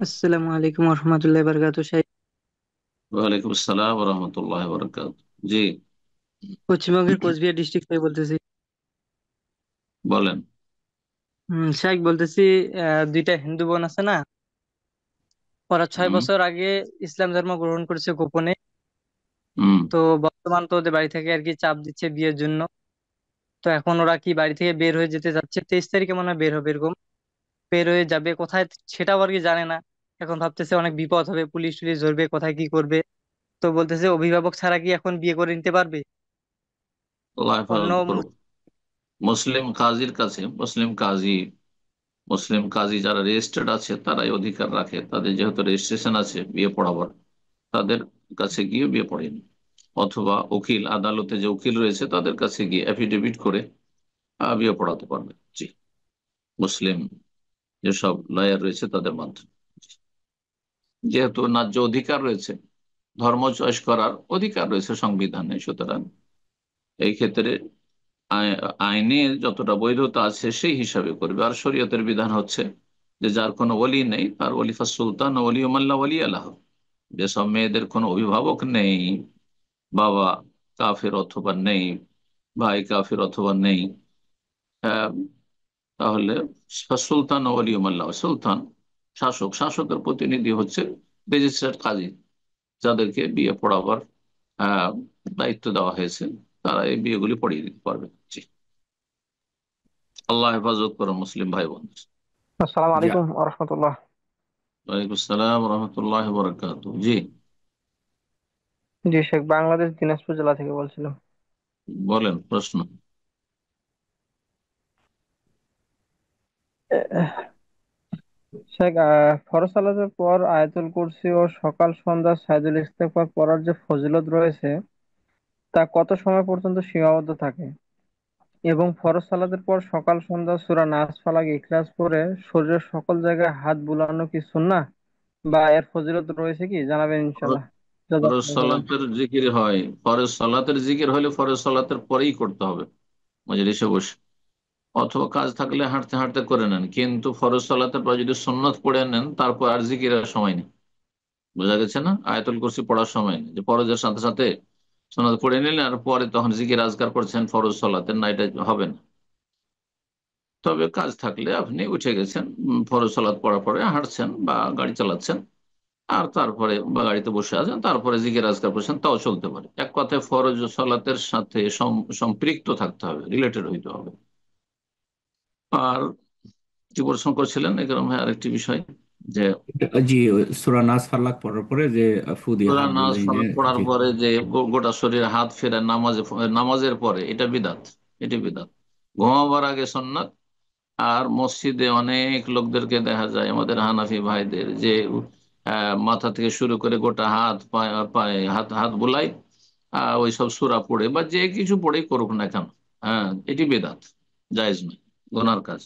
আসসালামু আলাইকুম রহমতুল্লাহ বারকাতু সাহেব। ওয়ালাইকুম আসসালাম রহমতুল্লাহ বরকাত। জি, পশ্চিমবঙ্গের কোচবিহার ডিস্ট্রিক্ট থেকে বলতেছি। বলেন। সাহেব বলতেছি, দুইটা হিন্দু বোন আছে না, ওরা ছয় হুম। বছর আগে ইসলাম ধর্ম গ্রহণ করেছে গোপনে। হুম। তো বর্তমান তো ওদের বাড়ি থেকে আর কি চাপ দিচ্ছে বিয়ের জন্য। তো এখন ওরা কি বাড়ি থেকে বের হয়ে যেতে যাচ্ছে, 23 তারিখে মনে হয় বের হবে এরকম। বের হয়ে যাবে কোথায় সেটাও আর কি জানে না। এখন ভাবতেছে অনেক বিপদ হবে, পুলিশ টুলিশ ধরবে, কোথায় কি করবে। তো বলতেছে অভিভাবক ছাড়া কি এখন বিয়ে করে নিতে পারবে? আল্লাহ অন্য হেফাজত করুক। মুসলিম কাজীর কাছে, মুসলিম কাজী যারা রেজিস্টার্ড আছে তারাই অধিকার রাখে, তাদের যেহেতু রেজিস্ট্রেশন আছে বিয়ে পড়াবার, তাদের কাছে গিয়ে বিয়ে পড়েন, অথবা উকিল, আদালতে যে উকিল রয়েছে তাদের কাছে গিয়ে অ্যাফিডেভিট করে বিয়ে পড়াতে পারবে। জি, মুসলিম যেসব লয়ার রয়েছে তাদের মাধ্যমে। যেহেতু ন্যায্য অধিকার রয়েছে, ধর্ম চয়েস করার অধিকার রয়েছে সংবিধানে, সুতরাং এই ক্ষেত্রে আইনে যতটা বৈধতা আছে সেই হিসাবে করবে। আর শরীয়তের বিধান হচ্ছে যে যার কোনো ওলি নেই তার ওলিফা সুলতান ওলি মাল্লা ওলি আল্লাহ। যেসব মেয়েদের কোনো অভিভাবক নেই, বাবা কাফের অথবা নেই, ভাই কাফের অথবা নেই, আহ, তাহলে সুলতান ওলি মাল্লা, সুলতান শাসকের প্রতিনিধি হচ্ছে রেজিস্ট্রার্ড কাজী, যাদেরকে বিয়ে পড়াবার আহ দায়িত্ব দেওয়া হয়েছে, তারা এই বিয়েগুলি পড়িয়ে দিতে পারবে। জি, আল্লাহ হেফাজত করো মুসলিম ভাই বোন। আসসালামু জি আলাইকুম রহমতুল্লাহ। ওয়ালাইকুম আসসালাম রহমতুল্লাহ বরকাত। জি, জি শেখ, বাংলাদেশ দিনাজপুর জেলা থেকে বলছিলাম। বলেন প্রশ্ন। শেখ, ফরজ সালাতের পর আয়াতুল কুরসি ও সকাল সন্ধ্যা সাইদুল ইস্তেগফার পড়ার যে ফজিলত রয়েছে, তা কত সময় পর্যন্ত সীমাবদ্ধ থাকে? এবং ফরজ সালাতের পর সকাল সন্ধ্যা সূরা নাস, ফালাক, ইখলাস পড়ে শরীরের সকল জায়গায় হাত বুলানো কি সুন্নাহ, বা এর ফজিলত রয়েছে কি, জানাবেন ইনশাআল্লাহ। ফরজ জাযাকাল্লাহু খাইরান। সালাতের জিকির হয়, ফরজ সালাতের জিকির হলে ফরজ সালাতের পরেই করতে হবে মজলিসে বসে, অথবা কাজ থাকলে হাঁটতে হাঁটতে করে নেন, কিন্তু ফরজ সালাতের পর যদি সুন্নত পড়ে নেন তারপর আর জিকিরের সময় নেই। বোঝা গেছে না? আয়াতুল কুরসি পড়ার সময় নেই যে ফরজের সাথে সাথে সুন্নত পড়ে নিলেন আর পরে তখন জিকির আজকার করছেন ফরজ সালাতের, না, এটা হবে না। তবে কাজ থাকলে আপনি উঠে গেছেন, ফরজ সালাত পড়ার পরে হাঁটছেন বা গাড়ি চালাচ্ছেন, আর তারপরে বা গাড়িতে বসে আছেন, তারপরে জিকির আজকার করছেন, তাও চলতে পারে। এক কথায় ফরজ সালাতের সাথে সম্পৃক্ত থাকতে হবে, রিলেটেড হইতে হবে। আর কি প্রশ্ন করছিলেন একরম ভাই, আরেকটি বিষয় যে জি, সূরা নাস ফালাক পড়ার পরে যে ফু দিয়ে সূরা হাত নামাজ বুলাইলে। ফালাত পড়ার জি। পরে যে গোটা শরীরে হাত ফেরা নামাজের পরে, এটা বিদাত। এটি বিদাত। ঘুমাবার আগে সুন্নাত। আর মসজিদে অনেক লোকদেরকে দেখা যায় আমাদের হানাফি ভাইদের যে মাথা থেকে শুরু করে গোটা হাত পায়ে পায়ে হাত হাত বুলাই, ওই সব সূরা পড়ে বা যে কিছু পড়েই করুক না কেন, হ্যাঁ, এটি বেদাত, জায়েজ নয়, গুনার কাজ।